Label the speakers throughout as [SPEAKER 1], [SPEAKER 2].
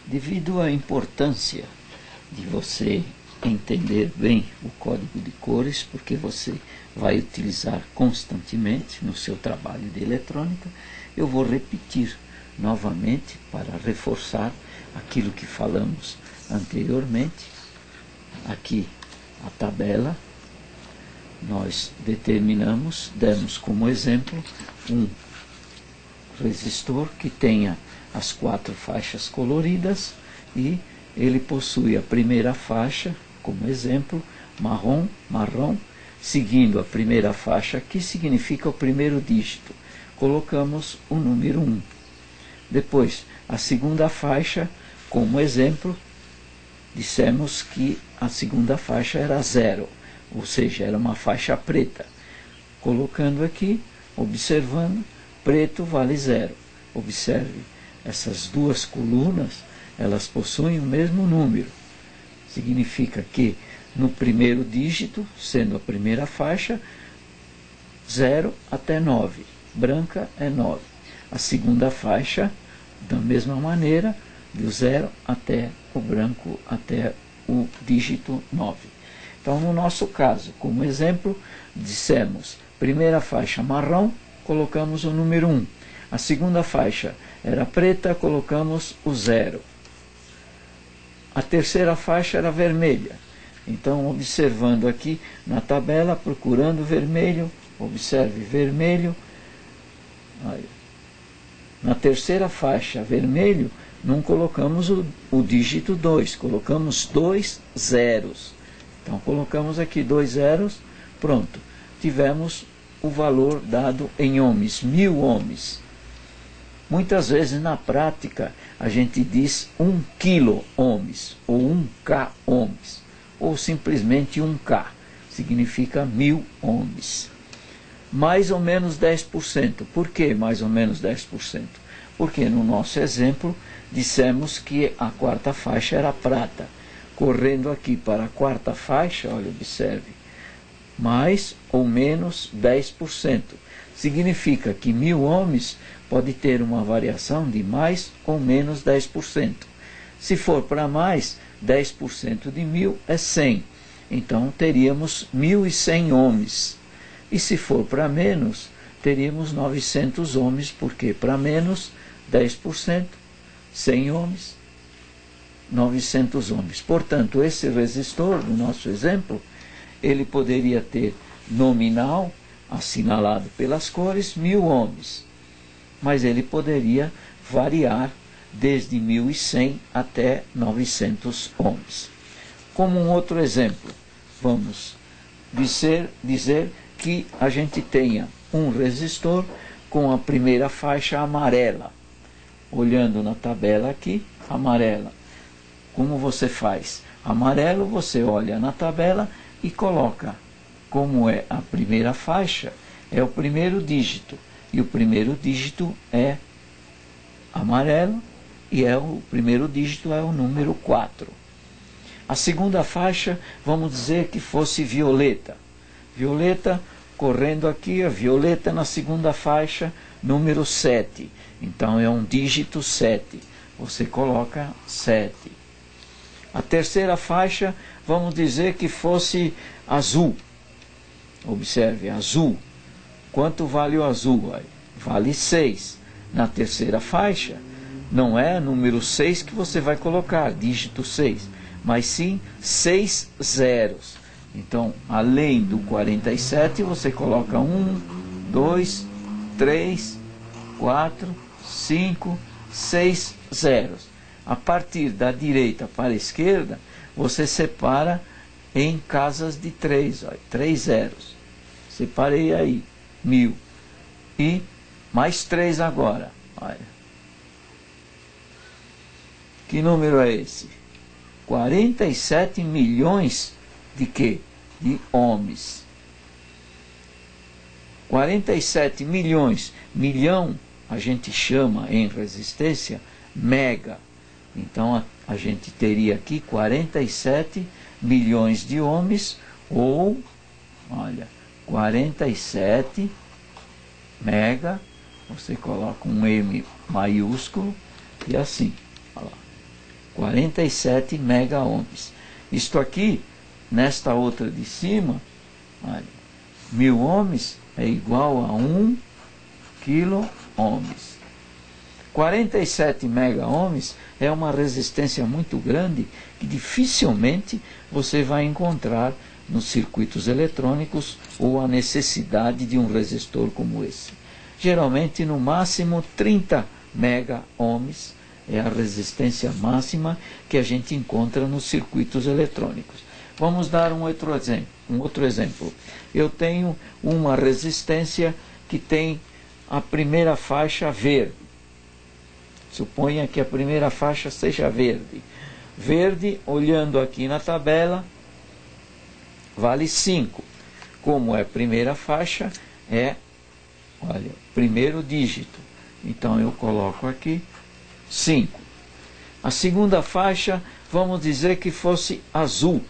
[SPEAKER 1] Devido à importância de você entender bem o código de cores, porque você vai utilizar constantemente no seu trabalho de eletrônica, eu vou repetir novamente para reforçar aquilo que falamos anteriormente. Aqui a tabela, nós demos como exemplo um resistor que tenha as 4 faixas coloridas e ele possui a primeira faixa, como exemplo, marrom, seguindo a primeira faixa, que significa o primeiro dígito. Colocamos o número 1. Depois, a segunda faixa, como exemplo, dissemos que a segunda faixa era 0, ou seja, era uma faixa preta. Colocando aqui, observando, preto vale 0. Observe, essas duas colunas, elas possuem o mesmo número. Significa que no primeiro dígito, sendo a primeira faixa, 0 até 9. Branca é 9. A segunda faixa, da mesma maneira, do 0 até o branco, até o dígito 9. Então, no nosso caso, como exemplo, dissemos, primeira faixa marrom, colocamos o número 1. A segunda faixa era preta, colocamos o 0. A terceira faixa era vermelha. Então, observando aqui na tabela, procurando vermelho, observe vermelho. Na terceira faixa, vermelho, não colocamos o dígito 2, colocamos 2 zeros. Então, colocamos aqui 2 zeros, pronto. Tivemos o valor dado em ohms, 1000 ohms. Muitas vezes na prática a gente diz 1 kilo ohms ou 1 K ohms ou simplesmente 1K, significa 1000 ohms. Mais ou menos 10%. Por que mais ou menos 10%? Porque no nosso exemplo dissemos que a quarta faixa era prata. Correndo aqui para a quarta faixa, olha, observe, mais ou menos 10%. Significa que 1000 ohms pode ter uma variação de mais ou menos 10%. Se for para mais, 10% de 1000 é 100. Então teríamos 1100 ohms. E se for para menos, teríamos 900 ohms, porque para menos 10%, 100 ohms, 900 ohms. Portanto, esse resistor, no nosso exemplo, ele poderia ter nominal, assinalado pelas cores, 1000 ohms. Mas ele poderia variar desde 1100 até 900 ohms. Como um outro exemplo, vamos dizer que a gente tenha um resistor com a primeira faixa amarela. Olhando na tabela aqui, amarela. Como você faz? Amarelo, você olha na tabela e coloca como é a primeira faixa, é o primeiro dígito. E o primeiro dígito é amarelo e o primeiro dígito é o número 4. A segunda faixa, vamos dizer que fosse violeta. Violeta, correndo aqui, a violeta na segunda faixa, número 7. Então é um dígito 7. Você coloca 7. A terceira faixa, vamos dizer que fosse azul. Observe, azul. Quanto vale o azul? Vale 6. Na terceira faixa, não é número 6 que você vai colocar, dígito 6, mas sim 6 zeros. Então, além do 47, você coloca 1, 2, 3, 4, 5, 6 zeros. A partir da direita para a esquerda, você separa em casas de 3, 3 zeros. Separei aí, 1000. E mais 3 agora. Olha. Que número é esse? 47 milhões de quê? De ohms. 47 milhões. Milhão a gente chama em resistência mega. Então a gente teria aqui 47 milhões de ohms, ou, olha, 47 mega, você coloca um M maiúsculo e assim, olha lá, 47 mega-ohms. Isto aqui, nesta outra de cima, olha, 1000 ohms é igual a 1 kilo-ohms. 47 mega-ohms é uma resistência muito grande que dificilmente você vai encontrar nos circuitos eletrônicos ou a necessidade de um resistor como esse. Geralmente, no máximo 30 mega-ohms é a resistência máxima que a gente encontra nos circuitos eletrônicos. Vamos dar um outro exemplo. Eu tenho uma resistência que tem a primeira faixa verde. Suponha que a primeira faixa seja verde. Verde, olhando aqui na tabela, vale 5. Como é a primeira faixa, olha, primeiro dígito. Então eu coloco aqui 5. A segunda faixa, vamos dizer que fosse azul.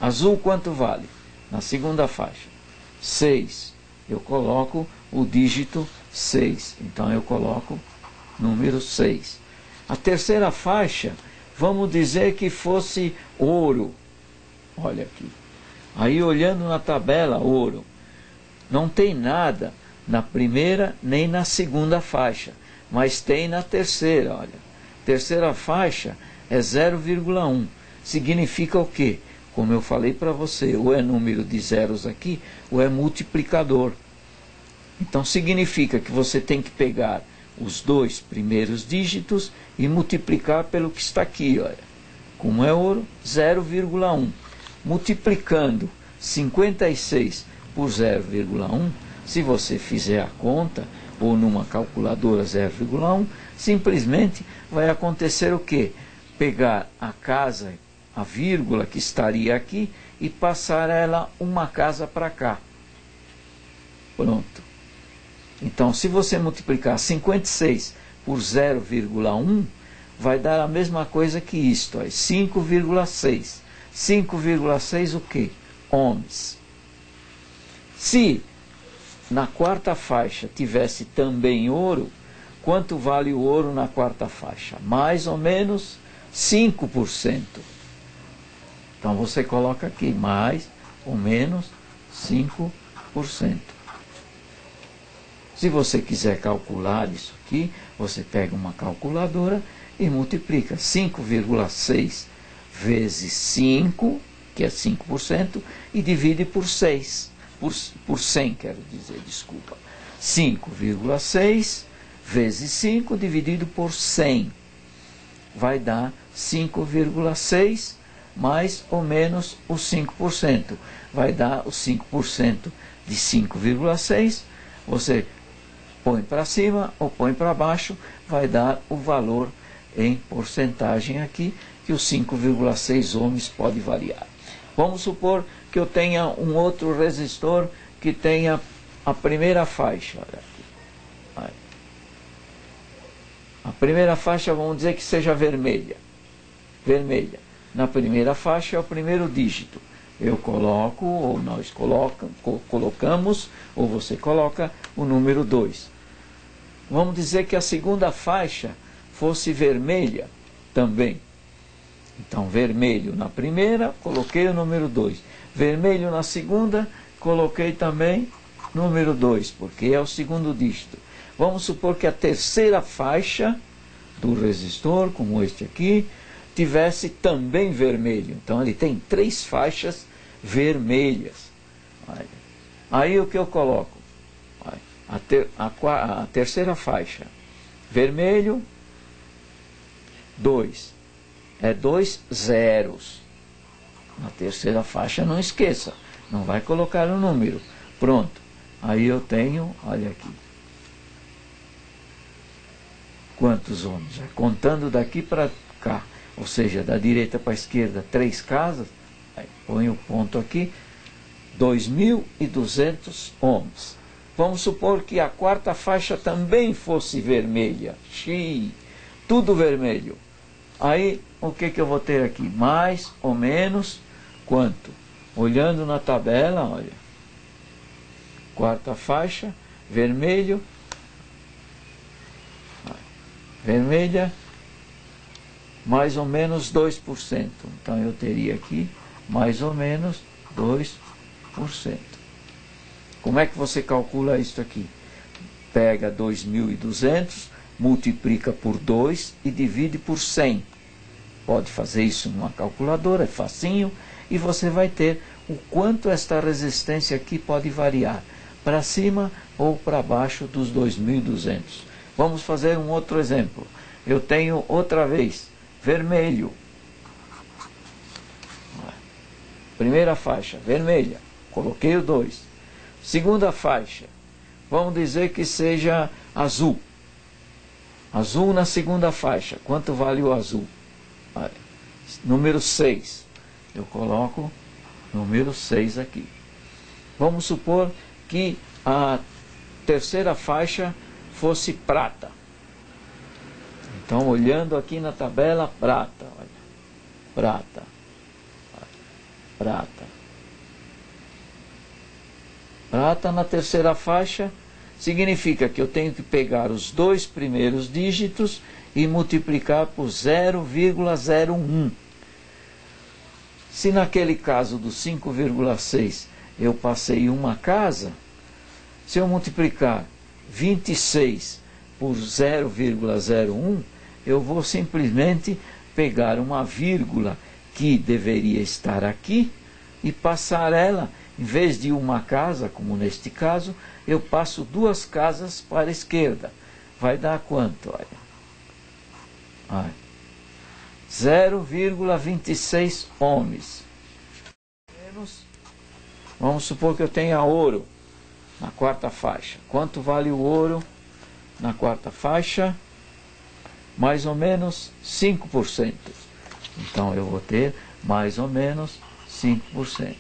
[SPEAKER 1] Azul quanto vale? Na segunda faixa, 6. Eu coloco o dígito 6. Então eu coloco número 6. A terceira faixa, vamos dizer que fosse ouro. Olha aqui. Aí olhando na tabela, ouro. Não tem nada na primeira nem na segunda faixa, mas tem na terceira, olha. Terceira faixa é 0,1. Significa o quê? Como eu falei para você, ou é número de zeros aqui, ou é multiplicador. Então significa que você tem que pegar os dois primeiros dígitos e multiplicar pelo que está aqui, olha. Como é ouro, 0,1. Multiplicando 56 por 0,1, se você fizer a conta, ou numa calculadora 0,1, simplesmente vai acontecer o quê? Pegar a casa, a vírgula que estaria aqui, e passar ela uma casa para cá. Pronto. Então, se você multiplicar 56 por 0,1, vai dar a mesma coisa que isto, 5,6. 5,6 o quê? Ohms. Se na quarta faixa tivesse também ouro, quanto vale o ouro na quarta faixa? Mais ou menos 5%. Então você coloca aqui mais ou menos 5%. Se você quiser calcular isso aqui, você pega uma calculadora e multiplica 5,6 vezes 5, que é 5%, e divide por 6. Por 100, quero dizer, desculpa. 5,6 vezes 5 dividido por 100. Vai dar 5,6 mais ou menos os 5%. Vai dar os 5% de 5,6. Você põe para cima ou põe para baixo, vai dar o valor em porcentagem aqui, que os 5,6 ohms pode variar. Vamos supor que eu tenha um outro resistor que tenha a primeira faixa. Olha aqui. A primeira faixa, vamos dizer que seja vermelha. Vermelha. Na primeira faixa é o primeiro dígito. Eu coloco, ou nós colocamos, ou você coloca o número 2. Vamos dizer que a segunda faixa fosse vermelha também. Então, vermelho na primeira, coloquei o número 2. Vermelho na segunda, coloquei também número 2, porque é o segundo dígito. Vamos supor que a terceira faixa do resistor, como este aqui, tivesse também vermelho. Então, ele tem 3 faixas vermelhas. Aí o que eu coloco? A terceira faixa, vermelho, 2. É 2 zeros. Na terceira faixa, não esqueça, não vai colocar o número. Pronto. Aí eu tenho, olha aqui. Quantos ohms? Contando daqui para cá, ou seja, da direita para a esquerda, 3 casas, aí põe o ponto aqui, 2.200 ohms. Vamos supor que a quarta faixa também fosse vermelha. Tudo vermelho. Aí, o que eu vou ter aqui? Mais ou menos quanto? Olhando na tabela, olha. Quarta faixa, vermelho. Vermelha, mais ou menos 2%. Então eu teria aqui mais ou menos 2%. Como é que você calcula isso aqui? Pega 2.200, multiplica por 2 e divide por 100. Pode fazer isso numa calculadora, é facinho, e você vai ter o quanto esta resistência aqui pode variar, para cima ou para baixo dos 2.200. Vamos fazer um outro exemplo. Eu tenho outra vez vermelho. Primeira faixa, vermelha. Coloquei o 2. Segunda faixa, vamos dizer que seja azul. Azul na segunda faixa. Quanto vale o azul? Número 6. Eu coloco número 6 aqui. Vamos supor que a terceira faixa fosse prata. Então, olhando aqui na tabela, prata. Olha, prata. Prata. Prata na terceira faixa significa que eu tenho que pegar os 2 primeiros dígitos e multiplicar por 0,01. Se naquele caso do 5,6 eu passei uma casa, se eu multiplicar 26 por 0,01, eu vou simplesmente pegar uma vírgula que deveria estar aqui e passar ela, em vez de uma casa, como neste caso, eu passo 2 casas para a esquerda. Vai dar quanto? Olha. 0,26 ohms. Vamos supor que eu tenha ouro na quarta faixa. Quanto vale o ouro na quarta faixa? Mais ou menos 5%. Então eu vou ter mais ou menos 5%.